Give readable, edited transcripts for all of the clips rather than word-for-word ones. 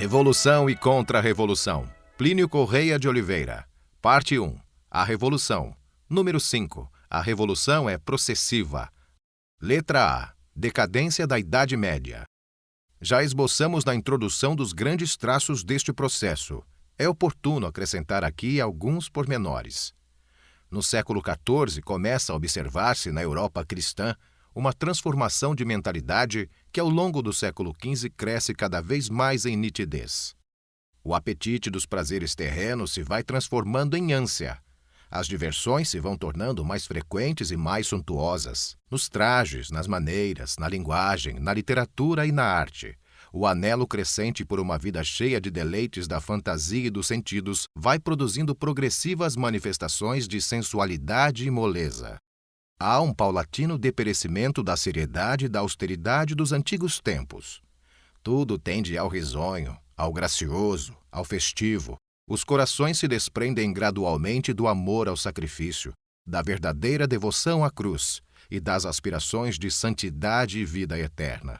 Revolução e Contra-Revolução. Plínio Correia de Oliveira. Parte 1. A Revolução. Número 5. A Revolução é processiva. Letra A. Decadência da Idade Média. Já esboçamos na introdução dos grandes traços deste processo. É oportuno acrescentar aqui alguns pormenores. No século XIV, começa a observar-se na Europa cristã uma transformação de mentalidade que ao longo do século XV cresce cada vez mais em nitidez. O apetite dos prazeres terrenos se vai transformando em ânsia. As diversões se vão tornando mais frequentes e mais suntuosas. Nos trajes, nas maneiras, na linguagem, na literatura e na arte. O anelo crescente por uma vida cheia de deleites da fantasia e dos sentidos vai produzindo progressivas manifestações de sensualidade e moleza. Há um paulatino deperecimento da seriedade e da austeridade dos antigos tempos. Tudo tende ao risonho, ao gracioso, ao festivo. Os corações se desprendem gradualmente do amor ao sacrifício, da verdadeira devoção à cruz e das aspirações de santidade e vida eterna.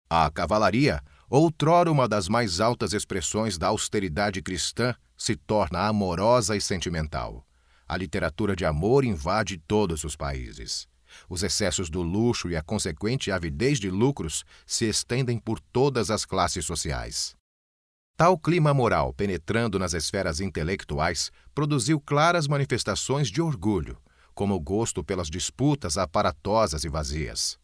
A cavalaria, outrora uma das mais altas expressões da austeridade cristã, se torna amorosa e sentimental. A literatura de amor invade todos os países. Os excessos do luxo e a consequente avidez de lucros se estendem por todas as classes sociais. Tal clima moral, penetrando nas esferas intelectuais, produziu claras manifestações de orgulho, como o gosto pelas disputas aparatosas e vazias,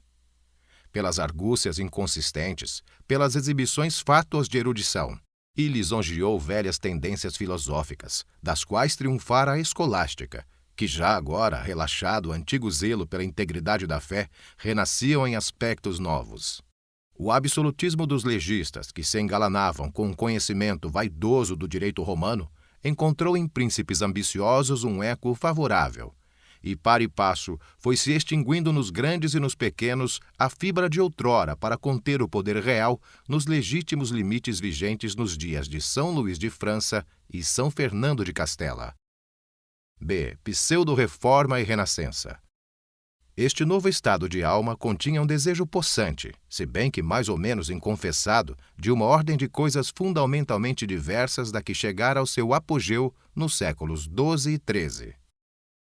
pelas argúcias inconsistentes, pelas exibições fátuas de erudição, e lisonjeou velhas tendências filosóficas, das quais triunfara a escolástica, que já agora, relaxado o antigo zelo pela integridade da fé, renasciam em aspectos novos. O absolutismo dos legistas, que se engalanavam com um conhecimento vaidoso do direito romano, encontrou em príncipes ambiciosos um eco favorável, e para e passo foi se extinguindo nos grandes e nos pequenos a fibra de outrora para conter o poder real nos legítimos limites vigentes nos dias de São Luís de França e São Fernando de Castela. B. Pseudo-reforma e renascença. Este novo estado de alma continha um desejo possante, se bem que mais ou menos inconfessado, de uma ordem de coisas fundamentalmente diversas da que chegara ao seu apogeu nos séculos XII e XIII.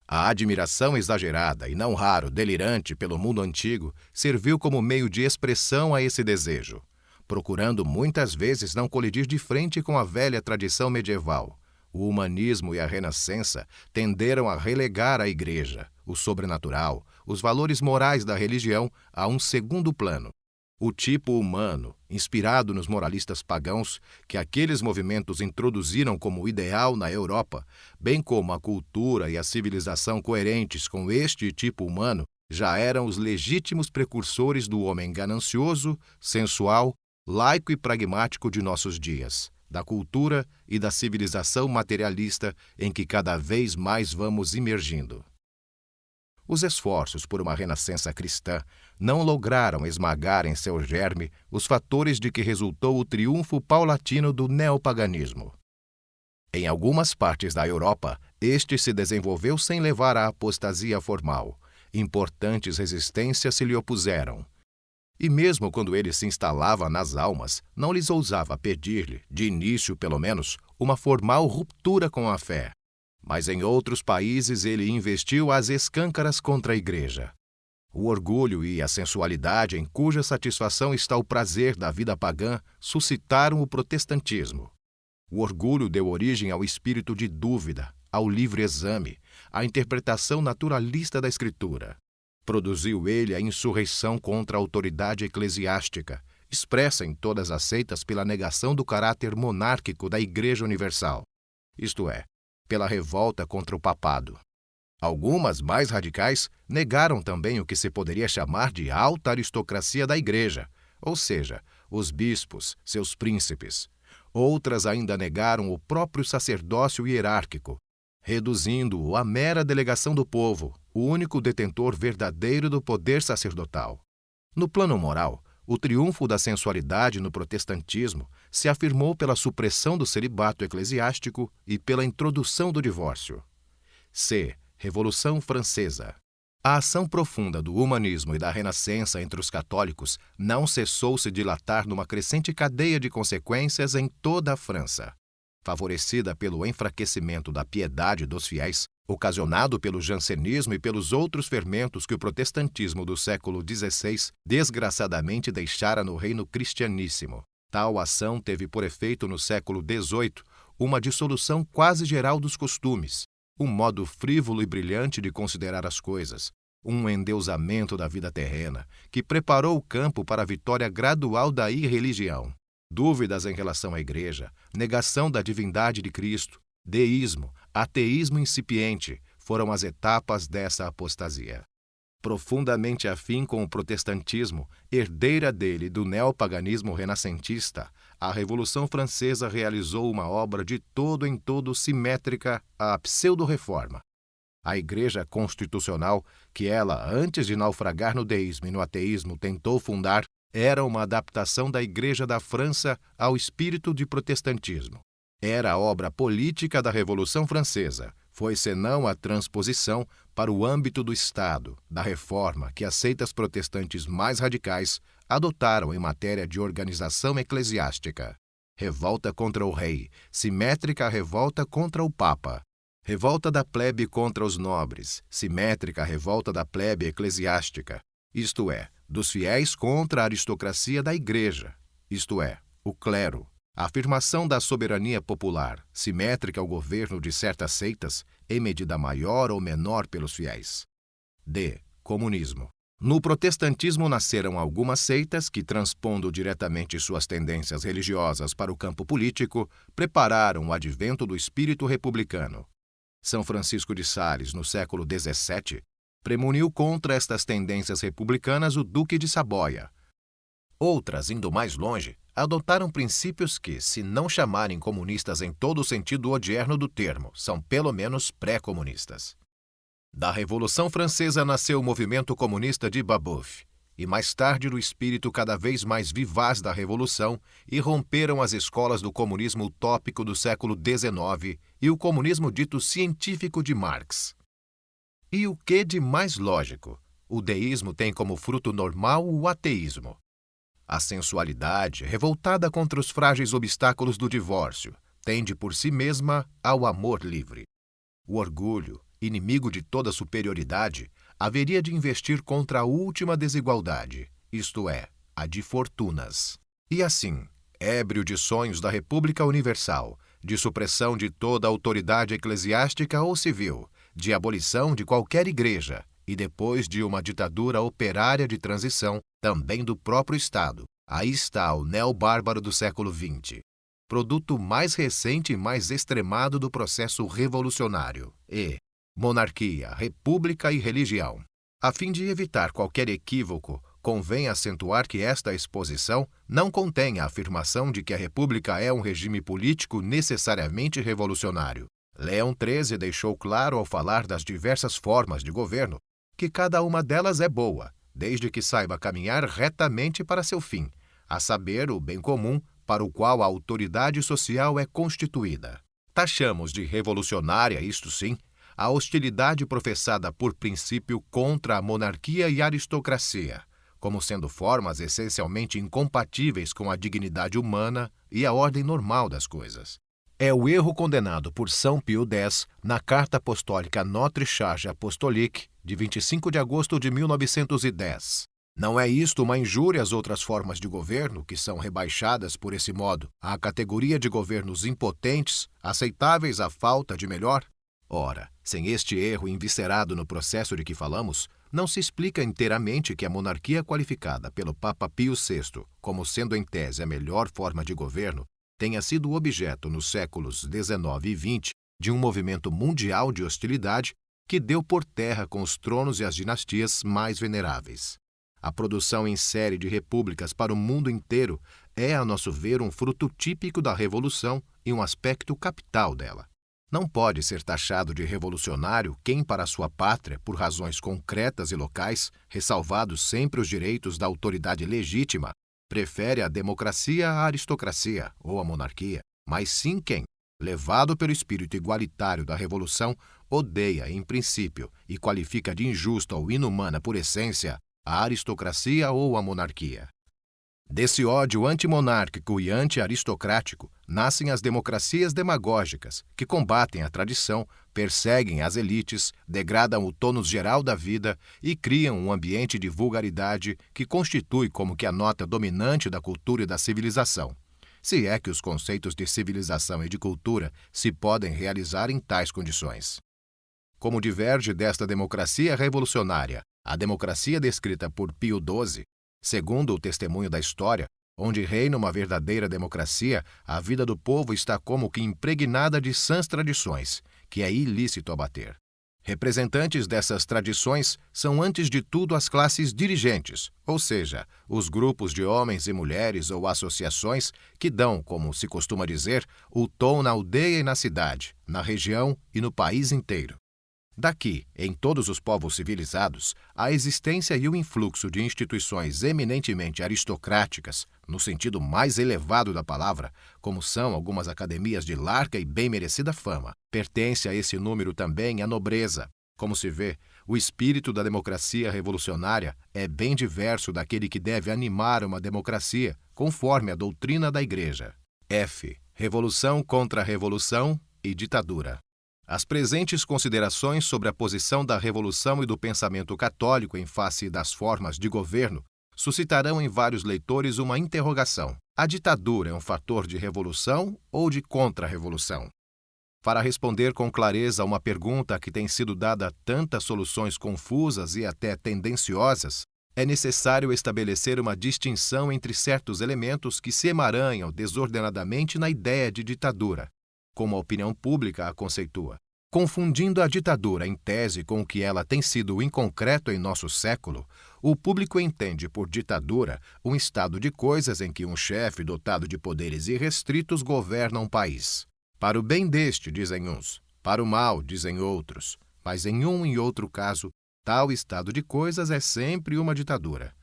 A admiração exagerada e não raro delirante pelo mundo antigo serviu como meio de expressão a esse desejo, procurando muitas vezes não colidir de frente com a velha tradição medieval. O humanismo e a renascença tenderam a relegar a Igreja, o sobrenatural, os valores morais da religião a um segundo plano. O tipo humano, inspirado nos moralistas pagãos, que aqueles movimentos introduziram como ideal na Europa, bem como a cultura e a civilização coerentes com este tipo humano, já eram os legítimos precursores do homem ganancioso, sensual, laico e pragmático de nossos dias, da cultura e da civilização materialista em que cada vez mais vamos imergindo. Os esforços por uma renascença cristã não lograram esmagar em seu germe os fatores de que resultou o triunfo paulatino do neopaganismo. Em algumas partes da Europa, este se desenvolveu sem levar à apostasia formal. Importantes resistências se lhe opuseram. E mesmo quando ele se instalava nas almas, não lhes ousava pedir-lhe, de início pelo menos, uma formal ruptura com a fé. Mas em outros países ele investiu às escâncaras contra a Igreja. O orgulho e a sensualidade em cuja satisfação está o prazer da vida pagã suscitaram o protestantismo. O orgulho deu origem ao espírito de dúvida, ao livre exame, à interpretação naturalista da Escritura. Produziu ele a insurreição contra a autoridade eclesiástica, expressa em todas as seitas pela negação do caráter monárquico da Igreja Universal, isto é, pela revolta contra o papado. Algumas, mais radicais, negaram também o que se poderia chamar de alta aristocracia da Igreja, ou seja, os bispos, seus príncipes. Outras ainda negaram o próprio sacerdócio hierárquico, reduzindo-o à mera delegação do povo, o único detentor verdadeiro do poder sacerdotal. No plano moral, o triunfo da sensualidade no protestantismo se afirmou pela supressão do celibato eclesiástico e pela introdução do divórcio. C. Revolução Francesa. A ação profunda do humanismo e da renascença entre os católicos não cessou se dilatar numa crescente cadeia de consequências em toda a França. Favorecida pelo enfraquecimento da piedade dos fiéis, ocasionado pelo jansenismo e pelos outros fermentos que o protestantismo do século XVI desgraçadamente deixara no reino cristianíssimo. Tal ação teve por efeito no século XVIII uma dissolução quase geral dos costumes, um modo frívolo e brilhante de considerar as coisas, um endeusamento da vida terrena, que preparou o campo para a vitória gradual da irreligião. Dúvidas em relação à Igreja, negação da divindade de Cristo, deísmo, ateísmo incipiente foram as etapas dessa apostasia. Profundamente afim com o protestantismo, herdeira dele do neopaganismo renascentista, a Revolução Francesa realizou uma obra de todo em todo simétrica à pseudo-reforma. A Igreja Constitucional, que ela, antes de naufragar no deísmo e no ateísmo, tentou fundar, era uma adaptação da Igreja da França ao espírito de protestantismo. Era a obra política da Revolução Francesa, foi senão a transposição para o âmbito do Estado, da reforma que as seitas protestantes mais radicais adotaram em matéria de organização eclesiástica. Revolta contra o rei, simétrica à revolta contra o Papa. Revolta da plebe contra os nobres, simétrica à revolta da plebe eclesiástica, isto é, dos fiéis contra a aristocracia da Igreja, isto é, o clero. A afirmação da soberania popular, simétrica ao governo de certas seitas, em medida maior ou menor pelos fiéis. D. Comunismo. No protestantismo nasceram algumas seitas que, transpondo diretamente suas tendências religiosas para o campo político, prepararam o advento do espírito republicano. São Francisco de Sales, no século XVII, premuniu contra estas tendências republicanas o Duque de Saboia. Outras, indo mais longe, adotaram princípios que, se não chamarem comunistas em todo o sentido odierno do termo, são pelo menos pré-comunistas. Da Revolução Francesa nasceu o movimento comunista de Babeuf, e mais tarde do espírito cada vez mais vivaz da Revolução, irromperam as escolas do comunismo utópico do século XIX e o comunismo dito científico de Marx. E o que de mais lógico? O deísmo tem como fruto normal o ateísmo. A sensualidade, revoltada contra os frágeis obstáculos do divórcio, tende por si mesma ao amor livre. O orgulho, inimigo de toda superioridade, haveria de investir contra a última desigualdade, isto é, a de fortunas. E assim, ébrio de sonhos da República Universal, de supressão de toda autoridade eclesiástica ou civil, de abolição de qualquer igreja, e depois de uma ditadura operária de transição, também do próprio Estado. Aí está o neobárbaro do século XX, produto mais recente e mais extremado do processo revolucionário. E monarquia, república e religião. A fim de evitar qualquer equívoco, convém acentuar que esta exposição não contém a afirmação de que a república é um regime político necessariamente revolucionário. Leão XIII deixou claro ao falar das diversas formas de governo que cada uma delas é boa, desde que saiba caminhar retamente para seu fim, a saber, o bem comum para o qual a autoridade social é constituída. Taxamos de revolucionária, isto sim, a hostilidade professada por princípio contra a monarquia e a aristocracia, como sendo formas essencialmente incompatíveis com a dignidade humana e a ordem normal das coisas. É o erro condenado por São Pio X na Carta Apostólica Notre Charge Apostolique, de 25 de agosto de 1910. Não é isto uma injúria às outras formas de governo, que são rebaixadas por esse modo à categoria de governos impotentes, aceitáveis à falta de melhor? Ora, sem este erro inviscerado no processo de que falamos, não se explica inteiramente que a monarquia qualificada pelo Papa Pio VI como sendo em tese a melhor forma de governo tenha sido objeto nos séculos XIX e XX de um movimento mundial de hostilidade que deu por terra com os tronos e as dinastias mais veneráveis. A produção em série de repúblicas para o mundo inteiro é, a nosso ver, um fruto típico da Revolução e um aspecto capital dela. Não pode ser taxado de revolucionário quem, para sua pátria, por razões concretas e locais, ressalvados sempre os direitos da autoridade legítima, prefere a democracia à aristocracia ou à monarquia, mas sim quem, levado pelo espírito igualitário da Revolução, odeia, em princípio, e qualifica de injusta ou inumana por essência a aristocracia ou a monarquia. Desse ódio antimonárquico e anti-aristocrático nascem as democracias demagógicas, que combatem a tradição, perseguem as elites, degradam o tônus geral da vida e criam um ambiente de vulgaridade que constitui como que a nota dominante da cultura e da civilização, se é que os conceitos de civilização e de cultura se podem realizar em tais condições. Como diverge desta democracia revolucionária a democracia descrita por Pio XII, segundo o testemunho da história, onde reina uma verdadeira democracia, a vida do povo está como que impregnada de sãs tradições, que é ilícito abater. Representantes dessas tradições são antes de tudo as classes dirigentes, ou seja, os grupos de homens e mulheres ou associações que dão, como se costuma dizer, o tom na aldeia e na cidade, na região e no país inteiro. Daqui, em todos os povos civilizados, a existência e o influxo de instituições eminentemente aristocráticas, no sentido mais elevado da palavra, como são algumas academias de larga e bem merecida fama, pertence a esse número também a nobreza. Como se vê, o espírito da democracia revolucionária é bem diverso daquele que deve animar uma democracia, conforme a doutrina da Igreja. F. Revolução contra revolução e ditadura. As presentes considerações sobre a posição da Revolução e do pensamento católico em face das formas de governo suscitarão em vários leitores uma interrogação. A ditadura é um fator de revolução ou de contra-revolução? Para responder com clareza a uma pergunta a que tem sido dada tantas soluções confusas e até tendenciosas, é necessário estabelecer uma distinção entre certos elementos que se emaranham desordenadamente na ideia de ditadura, como a opinião pública a conceitua, confundindo a ditadura em tese com o que ela tem sido em concreto em nosso século. O público entende por ditadura um estado de coisas em que um chefe dotado de poderes irrestritos governa um país. Para o bem deste, dizem uns, para o mal, dizem outros, mas em um e outro caso, tal estado de coisas é sempre uma ditadura.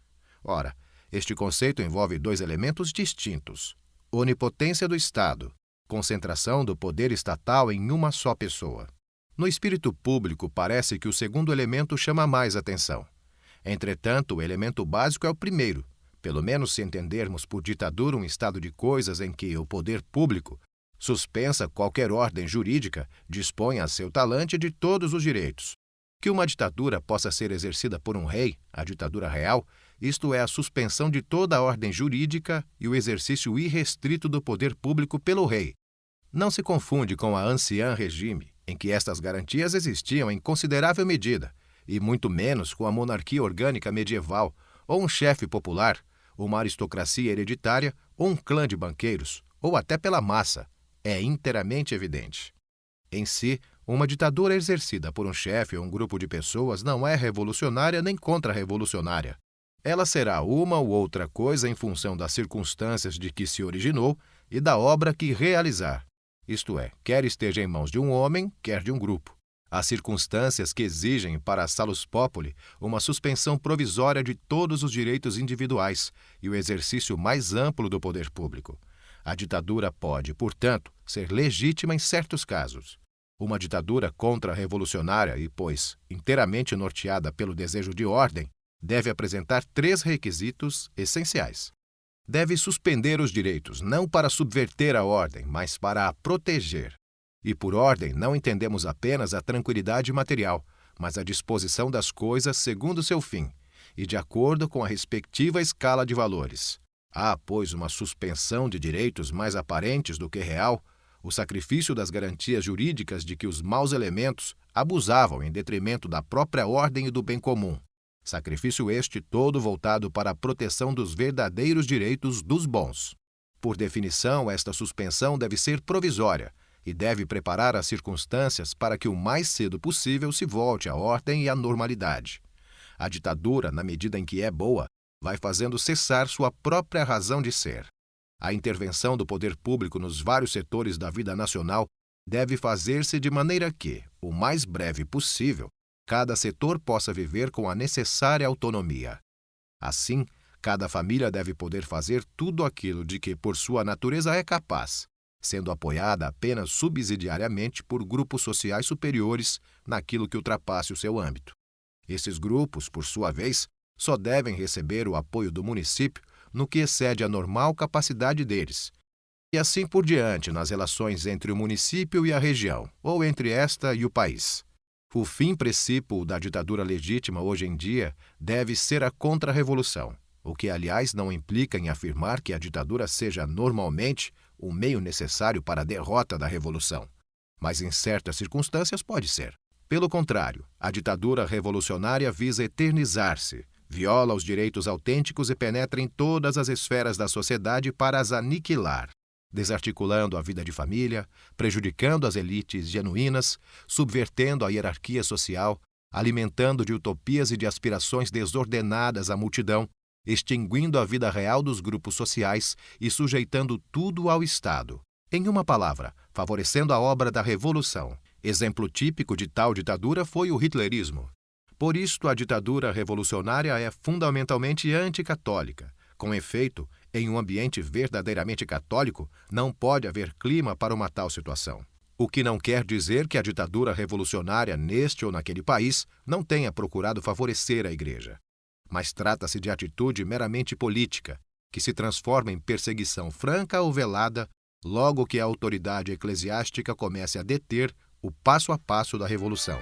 Ora, este conceito envolve dois elementos distintos: onipotência do Estado, concentração do poder estatal em uma só pessoa. No espírito público, parece que o segundo elemento chama mais atenção. Entretanto, o elemento básico é o primeiro, pelo menos se entendermos por ditadura um estado de coisas em que o poder público, suspensa qualquer ordem jurídica, dispõe a seu talante de todos os direitos. Que uma ditadura possa ser exercida por um rei, a ditadura real, isto é, a suspensão de toda a ordem jurídica e o exercício irrestrito do poder público pelo rei. Não se confunde com a anciã regime, em que estas garantias existiam em considerável medida, e muito menos com a monarquia orgânica medieval, ou um chefe popular, uma aristocracia hereditária, ou um clã de banqueiros, ou até pela massa. É inteiramente evidente. Em si, uma ditadura exercida por um chefe ou um grupo de pessoas não é revolucionária nem contra-revolucionária. Ela será uma ou outra coisa em função das circunstâncias de que se originou e da obra que realizar. Isto é, quer esteja em mãos de um homem, quer de um grupo. Há circunstâncias que exigem para a salus populi uma suspensão provisória de todos os direitos individuais e o exercício mais amplo do poder público. A ditadura pode, portanto, ser legítima em certos casos. Uma ditadura contra-revolucionária e, pois, inteiramente norteada pelo desejo de ordem, deve apresentar 3 requisitos essenciais. Deve suspender os direitos, não para subverter a ordem, mas para a proteger. E por ordem não entendemos apenas a tranquilidade material, mas a disposição das coisas segundo seu fim, e de acordo com a respectiva escala de valores. Há, pois, uma suspensão de direitos mais aparentes do que real, o sacrifício das garantias jurídicas de que os maus elementos abusavam em detrimento da própria ordem e do bem comum. Sacrifício este todo voltado para a proteção dos verdadeiros direitos dos bons. Por definição, esta suspensão deve ser provisória e deve preparar as circunstâncias para que o mais cedo possível se volte à ordem e à normalidade. A ditadura, na medida em que é boa, vai fazendo cessar sua própria razão de ser. A intervenção do poder público nos vários setores da vida nacional deve fazer-se de maneira que, o mais breve possível, cada setor possa viver com a necessária autonomia. Assim, cada família deve poder fazer tudo aquilo de que por sua natureza é capaz, sendo apoiada apenas subsidiariamente por grupos sociais superiores naquilo que ultrapasse o seu âmbito. Esses grupos, por sua vez, só devem receber o apoio do município no que excede a normal capacidade deles, e assim por diante nas relações entre o município e a região, ou entre esta e o país. O fim precípuo da ditadura legítima hoje em dia deve ser a contra-revolução, o que, aliás, não implica em afirmar que a ditadura seja normalmente o meio necessário para a derrota da revolução, mas em certas circunstâncias pode ser. Pelo contrário, a ditadura revolucionária visa eternizar-se, viola os direitos autênticos e penetra em todas as esferas da sociedade para as aniquilar, desarticulando a vida de família, prejudicando as elites genuínas, subvertendo a hierarquia social, alimentando de utopias e de aspirações desordenadas a multidão, extinguindo a vida real dos grupos sociais e sujeitando tudo ao Estado. Em uma palavra, favorecendo a obra da revolução. Exemplo típico de tal ditadura foi o hitlerismo. Por isto, a ditadura revolucionária é fundamentalmente anticatólica. Com efeito, em um ambiente verdadeiramente católico, não pode haver clima para uma tal situação. O que não quer dizer que a ditadura revolucionária neste ou naquele país não tenha procurado favorecer a Igreja. Mas trata-se de atitude meramente política, que se transforma em perseguição franca ou velada logo que a autoridade eclesiástica comece a deter o passo a passo da revolução.